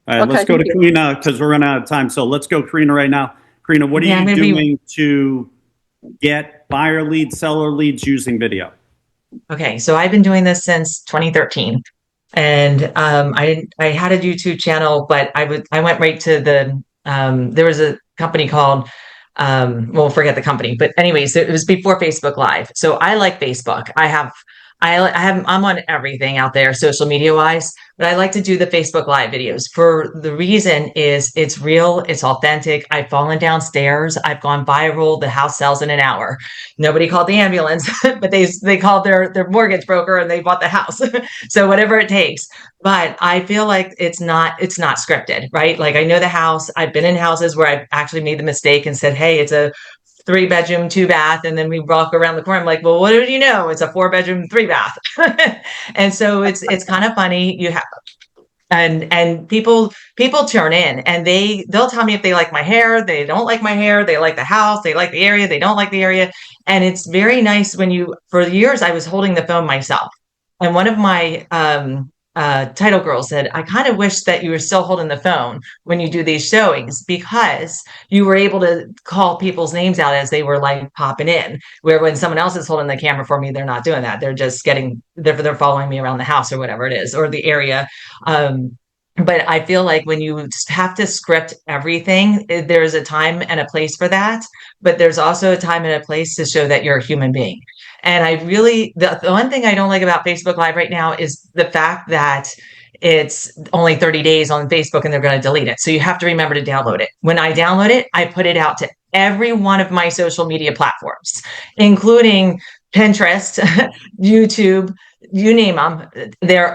All right, let's Okay, go to thank you. Karina because we're running out of time. So let's go Karina right now. Karina, what are Yeah, you maybe- doing to get buyer leads, seller leads using video? Okay, so I've been doing this since 2013, and I had a YouTube channel, but I went right to the there was a company called forget the company, but anyways, it was before Facebook Live. So I like Facebook. I have I'm on everything out there, social media wise, but I like to do the Facebook Live videos. For the reason is it's real, it's authentic. I've fallen downstairs, I've gone viral. The house sells in an hour. Nobody called the ambulance, but they called their mortgage broker and they bought the house. So whatever it takes. But I feel like it's not scripted, right? Like I know the house. I've been in houses where I've actually made the mistake and said, "Hey, it's a 3-bedroom, 2-bath," and then we walk around the corner. I'm like, "Well, what do you know? It's a 4-bedroom, 3-bath." And so it's kind of funny. You have and people turn in and they'll tell me if they like my hair, they don't like my hair, they like the house, they like the area, they don't like the area. And it's very nice when for years I was holding the phone myself. And one of my title girls said, "I kind of wish that you were still holding the phone when you do these showings, because you were able to call people's names out as they were like popping in, where when someone else is holding the camera for me, they're not doing that. They're just they're following me around the house or whatever it is, or the area." But I feel like when you have to script everything, there's a time and a place for that. But there's also a time and a place to show that you're a human being. And the one thing I don't like about Facebook Live right now is the fact that it's only 30 days on Facebook and they're going to delete it. So you have to remember to download it. When I download it, I put it out to every one of my social media platforms, including Pinterest, YouTube, you name them.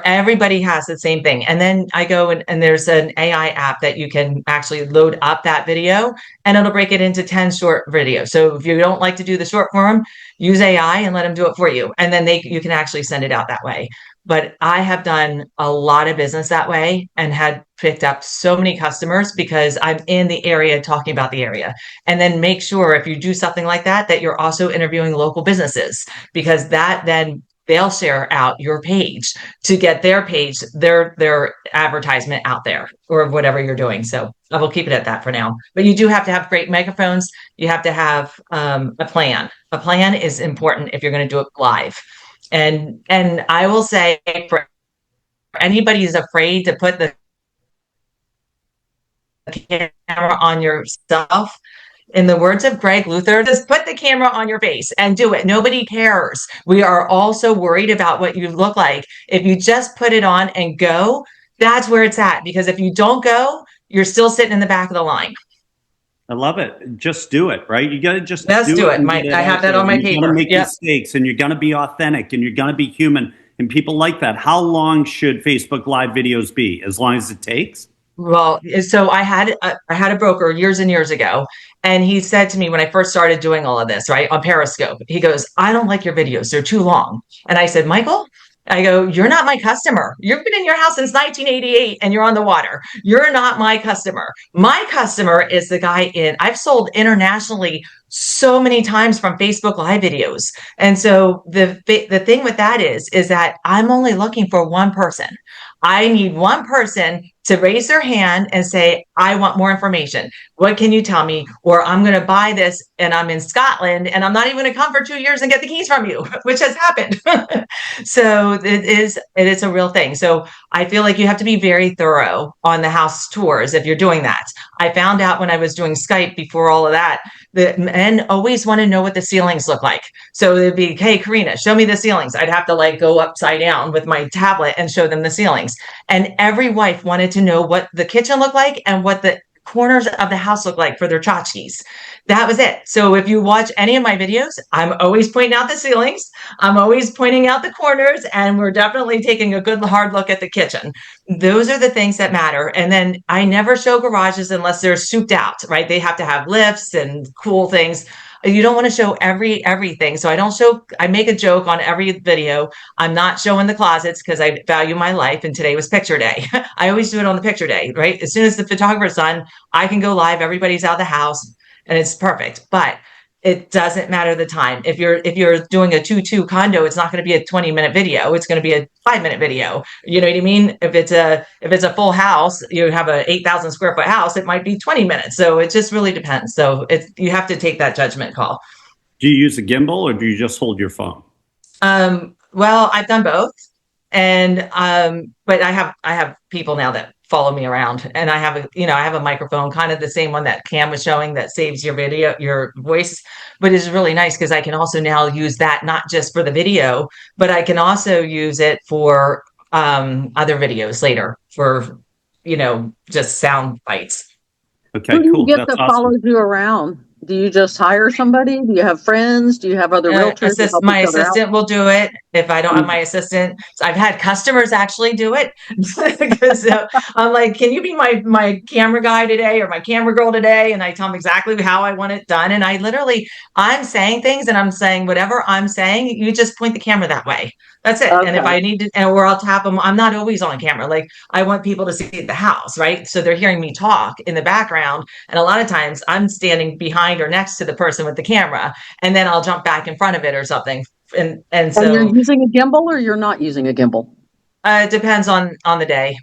Everybody has the same thing. And then I go and there's an AI app that you can actually load up that video and it'll break it into 10 short videos. So if you don't like to do the short form, use AI and let them do it for you. And then you can actually send it out that way. But I have done a lot of business that way and had picked up so many customers because I'm in the area talking about the area. And then make sure if you do something like that, that you're also interviewing local businesses, because that then they'll share out your page to get their page, their advertisement out there or whatever you're doing. So I will keep it at that for now. But you do have to have great microphones. You have to have a plan. A plan is important if you're going to do it live. And I will say, for anybody who's afraid to put the camera on yourself, in the words of Greg Luther, just put the camera on your face and do it. Nobody cares. We are all so worried about what you look like. If you just put it on and go, that's where it's at. Because if you don't go, you're still sitting in the back of the line. I love it. Just do it, right? You got to just do it. I have that on my paper. You're going to make mistakes and you're going to be authentic and you're going to be human. And people like that. How long should Facebook Live videos be? As long as it takes? Well, so I had a broker years and years ago, and he said to me when I first started doing all of this, right, on Periscope, he goes, "I don't like your videos. They're too long." And I said, "Michael," I go, "you're not my customer. You've been in your house since 1988 and you're on the water. You're not my customer. My customer is the guy I've sold internationally so many times from Facebook Live videos." And so the thing with that is that I'm only looking for one person. I need one person to raise their hand and say, "I want more information. What can you tell me?" Or, "I'm going to buy this and I'm in Scotland and I'm not even going to come for 2 years and get the keys from you," which has happened. So it is a real thing. So I feel like you have to be very thorough on the house tours if you're doing that. I found out when I was doing Skype before all of that, the men always want to know what the ceilings look like. So it'd be, "Hey, Karina, show me the ceilings." I'd have to go upside down with my tablet and show them the ceilings. And every wife wanted to know what the kitchen looked like and what the corners of the house look like for their tchotchkes. That was it. So if you watch any of my videos, I'm always pointing out the ceilings. I'm always pointing out the corners, and we're definitely taking a good hard look at the kitchen. Those are the things that matter. And then I never show garages unless they're souped out, right? They have to have lifts and cool things. You don't want to show everything. So I make a joke on every video. I'm not showing the closets because I value my life. And today was picture day. I always do it on the picture day, right? As soon as the photographer's done, I can go live. Everybody's out of the house and it's perfect. But it doesn't matter the time. If you're doing a 2-2 condo, it's not going to be a 20-minute video. It's going to be a 5-minute video. You know what I mean? If it's a full house, you have a 8,000 square foot house, it might be 20 minutes. So it just really depends. So you have to take that judgment call. Do you use a gimbal or do you just hold your phone? Well, I've done both. And but I have people now that follow me around. And I have a microphone, kind of the same one that Cam was showing that saves your video, your voice, but it's really nice because I can also now use that not just for the video, but I can also use it for other videos later for, just sound bites. Okay, Who do you cool. get That's that awesome. follows you around? Do you just hire somebody? Do you have friends? Do you have other realtors? to help My each other out? assistant will do it if I don't have my assistant. So I've had customers actually do it because I'm like, "Can you be my camera guy today or my camera girl today?" And I tell them exactly how I want it done. And I'm saying things and I'm saying whatever I'm saying, you just point the camera that way. That's it. And if Okay. I need to, or I'll tap them. I'm not always on camera. Like I want people to see the house, right? So they're hearing me talk in the background. And a lot of times I'm standing behind or next to the person with the camera, and then I'll jump back in front of it or something. And And so you're using a gimbal or you're not using a gimbal? it depends on the day.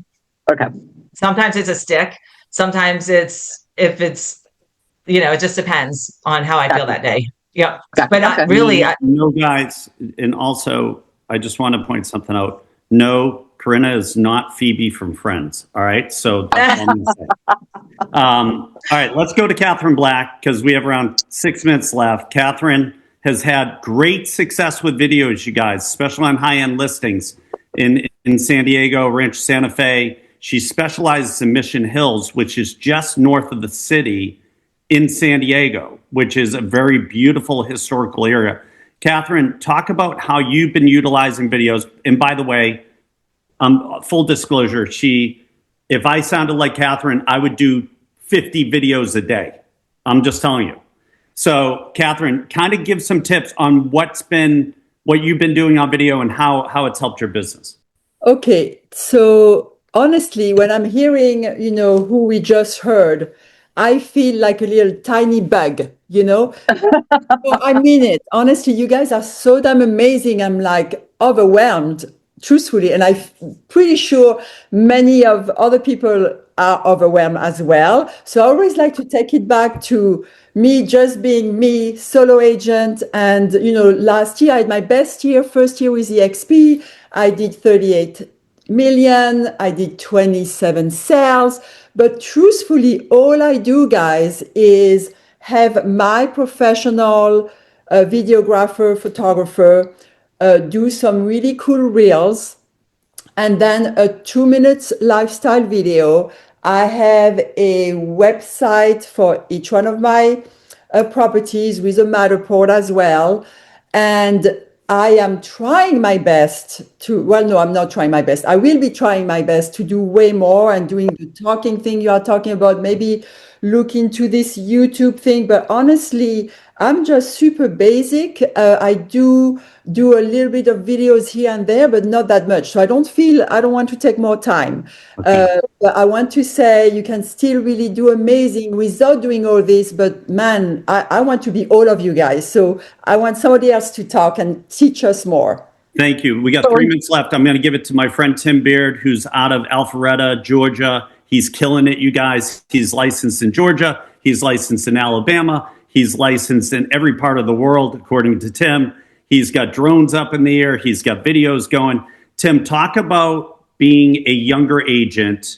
Okay. Sometimes it's a stick. Sometimes it just depends on how I feel that day. Yep. Gotcha. But Okay. really, No, guys, and also, I just want to point something out. No, Corinna is not Phoebe from Friends. All right, so that's all I'm gonna say. All right, let's go to Catherine Black because we have around 6 minutes left. Catherine has had great success with videos, you guys, especially on high-end listings in San Diego, Rancho Santa Fe. She specializes in Mission Hills, which is just north of the city in San Diego, which is a very beautiful historical area. Catherine, talk about how you've been utilizing videos. And by the way, full disclosure, if I sounded like Catherine, I would do 50 videos a day. I'm just telling you. So, Catherine, kind of give some tips on what you've been doing on video and how it's helped your business. Okay, so honestly, when I'm hearing, who we just heard, I feel like a little tiny bug, So I mean it. Honestly, you guys are so damn amazing. I'm like overwhelmed, truthfully. And I'm pretty sure many of other people are overwhelmed as well. So I always like to take it back to me just being me, solo agent. And, last year I had my best year, first year with EXP. I did 38 million. I did 27 sales. But truthfully, all I do, guys, is have my professional videographer, photographer do some really cool reels, and then a 2 minutes lifestyle video. I have a website for each one of my properties with a Matterport as well. And I am trying my best no, I'm not trying my best. I will be trying my best to do way more and doing the talking thing you are talking about, maybe look into this YouTube thing. But honestly, I'm just super basic. I do a little bit of videos here and there, but not that much. So I don't want to take more time. Okay. But I want to say you can still really do amazing without doing all this. But man, I want to be all of you guys. So I want somebody else to talk and teach us more. Thank you. We got 3 minutes left. I'm going to give it to my friend Tim Beard, who's out of Alpharetta, Georgia. He's killing it, you guys. He's licensed in Georgia. He's licensed in Alabama. He's licensed in every part of the world, according to Tim. He's got drones up in the air. He's got videos going. Tim, talk about being a younger agent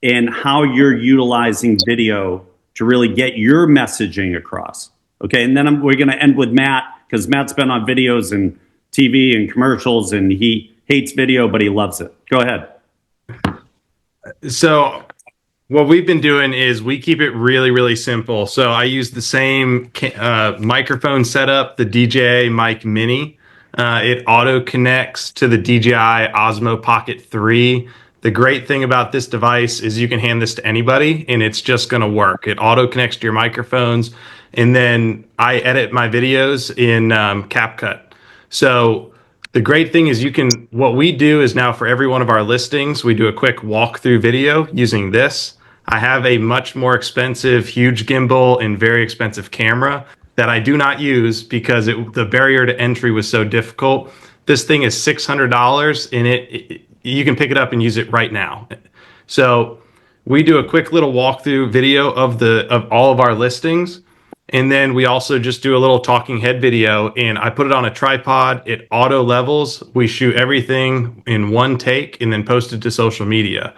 and how you're utilizing video to really get your messaging across. Okay, and then we're going to end with Matt, because Matt's been on videos and TV and commercials, and he hates video, but he loves it. Go ahead. So what we've been doing is we keep it really, really simple. So I use the same microphone setup, the DJI Mic Mini. It auto connects to the DJI Osmo Pocket 3. The great thing about this device is you can hand this to anybody and it's just going to work. It auto connects to your microphones. And then I edit my videos in CapCut. So the great thing is what we do is now for every one of our listings, we do a quick walkthrough video using this. I have a much more expensive, huge gimbal and very expensive camera that I do not use because the barrier to entry was so difficult. This thing is $600 and you can pick it up and use it right now. So we do a quick little walkthrough video of all of our listings. And then we also just do a little talking head video, and I put it on a tripod. It auto levels. We shoot everything in one take and then post it to social media.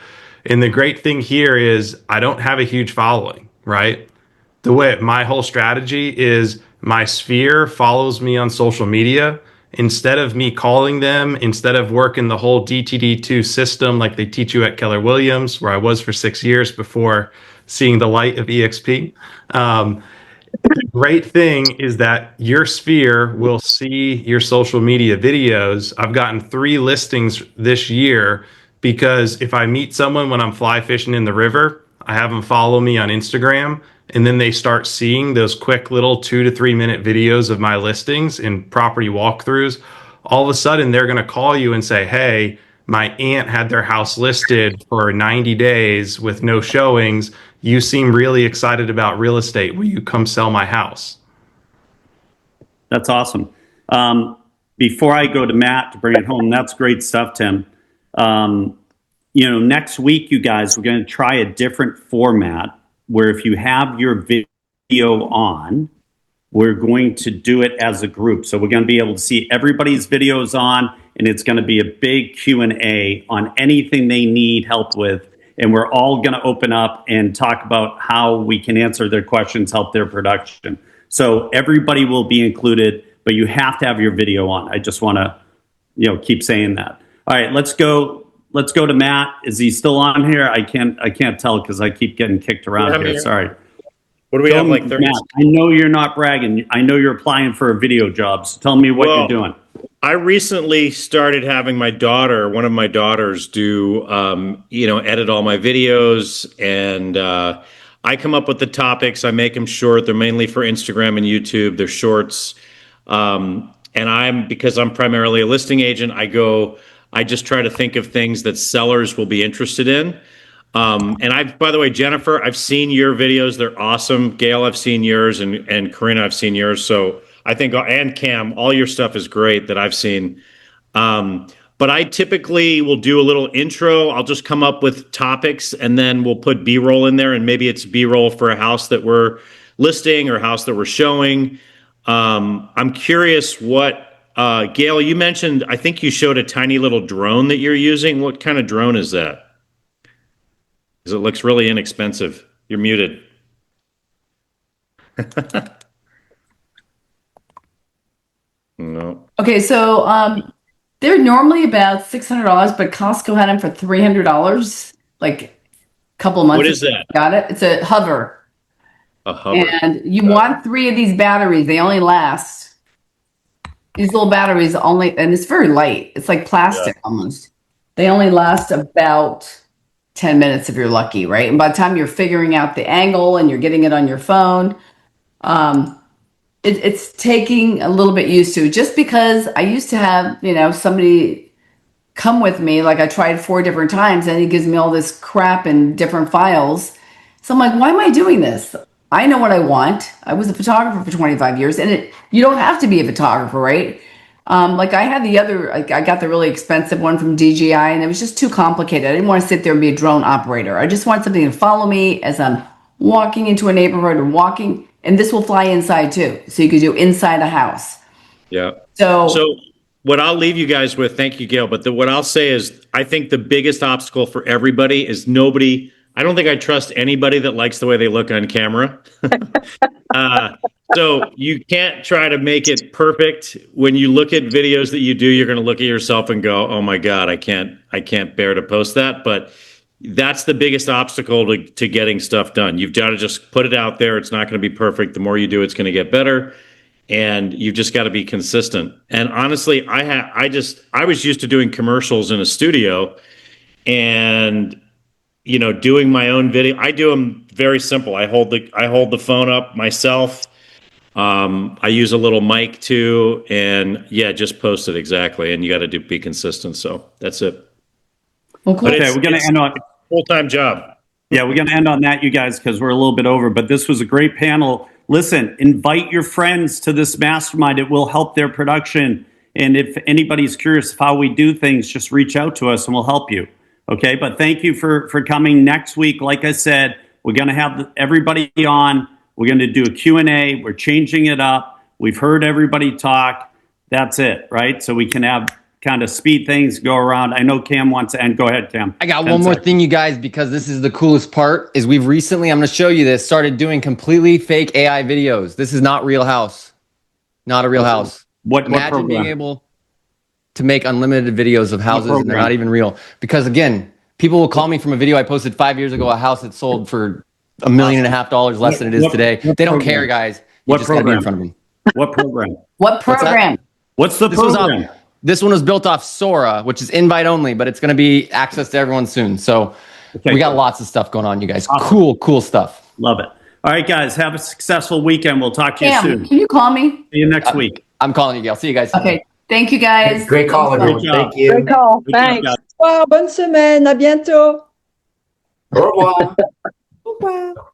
And the great thing here is I don't have a huge following, right? The way my whole strategy is my sphere follows me on social media. Instead of me calling them, instead of working the whole DTD2 system like they teach you at Keller Williams, where I was for 6 years before seeing the light of EXP. The great thing is that your sphere will see your social media videos. I've gotten 3 listings this year because if I meet someone when I'm fly fishing in the river, I have them follow me on Instagram, and then they start seeing those quick little 2 to 3 minute videos of my listings and property walkthroughs. All of a sudden, they're going to call you and say, hey, my aunt had their house listed for 90 days with no showings. You seem really excited about real estate. Will you come sell my house? That's awesome. Before I go to Matt to bring it home, that's great stuff, Tim. Next week, you guys, we're going to try a different format where if you have your video on, we're going to do it as a group. So we're going to be able to see everybody's videos on, and it's going to be a big Q&A on anything they need help with. And we're all going to open up and talk about how we can answer their questions, help their production. So everybody will be included, but you have to have your video on. I just want to, keep saying that. All right, let's go to Matt. Is he still on here? I can't tell because I keep getting kicked around here. Sorry. What do we have, like 30? Matt, I know you're not bragging. I know you're applying for a video job. So tell me what you're doing. I recently started having one of my daughters do, edit all my videos, and I come up with the topics. I make them short. They're mainly for Instagram and YouTube. They're shorts. And because I'm primarily a listing agent, I just try to think of things that sellers will be interested in. And by the way, Jennifer, I've seen your videos. They're awesome. Gail, I've seen yours, and Corinna, I've seen yours. So I think, and Cam, all your stuff is great that I've seen. But I typically will do a little intro. I'll just come up with topics, and then we'll put B-roll in there. And maybe it's B-roll for a house that we're listing or a house that we're showing. I'm curious Gail, you mentioned, I think you showed a tiny little drone that you're using. What kind of drone is that? Because it looks really inexpensive. You're muted. No. Okay, so they're normally about $600, but Costco had them for $300 like a couple of months What is ago. that? Got it? It's a hover. A hover. And you want 3 of these batteries. They only last. These little batteries and it's very light. It's like plastic almost. They only last about 10 minutes if you're lucky, right? And by the time you're figuring out the angle and you're getting it on your phone, it's taking a little bit used to. Just because I used to have, somebody come with me, like I tried 4 different times, and he gives me all this crap in different files. So I'm like, why am I doing this? I know what I want. I was a photographer for 25 years, and you don't have to be a photographer, right? Like I had I got the really expensive one from DJI, and it was just too complicated. I didn't want to sit there and be a drone operator. I just want something to follow me as I'm walking into a neighborhood or walking, and this will fly inside too. So you could do inside a house. Yeah. So what I'll leave you guys with, thank you, Gail, but what I'll say is I think the biggest obstacle for everybody is I don't think I trust anybody that likes the way they look on camera. So you can't try to make it perfect. When you look at videos that you do, you're going to look at yourself and go, oh my God, I can't bear to post that. But that's the biggest obstacle to getting stuff done. You've got to just put it out there. It's not going to be perfect. The more you do, it's going to get better. And you've just got to be consistent. And honestly, I was used to doing commercials in a studio and doing my own video. I do them very simple. I hold the phone up myself. I use a little mic too, and just post it exactly. And you got to be consistent. So that's it. well, cool. But Okay, we're going to end on full-time job. Yeah, we're going to end on that, you guys, because we're a little bit over. But this was a great panel. Listen, invite your friends to this mastermind. It will help their production. And if anybody's curious of how we do things, just reach out to us and we'll help you. Okay, but thank you for coming next week. Like I said, we're going to have everybody on. We're going to do a Q&A. We're changing it up. We've heard everybody talk. That's it, right? So we can have kind of speed things, go around. I know Cam wants to end. Go ahead, Cam. I got 10 one more seconds. thing, you guys, because this is the coolest part. Is we've recently, I'm going to show you this, started doing completely fake AI videos. This is not Real House, not a real house. What Imagine being program? able to make unlimited videos of houses and they're program? not even real. Because again, people will call me from a video I posted 5 years ago, a house that sold for $1.5 million less than it is What- today. what They don't program? care, guys. You What just gotta be in program? front of them. What program? What program? What's the This was program? This one was built off Sora, which is invite only, but it's going to be access to everyone soon. So Okay. we got lots of stuff going on, you guys. Awesome. Cool stuff. Love it. All right, guys, have a successful weekend. We'll talk to you Cam, soon. can you call me? See you next week. I'm calling you, Gail. See you guys. Okay. Thank you, guys. Great call, Thanks so everyone. much. Thank you. Great call. Good job, Thanks. guys. Bonne semaine, à bientôt. Au revoir. Au revoir.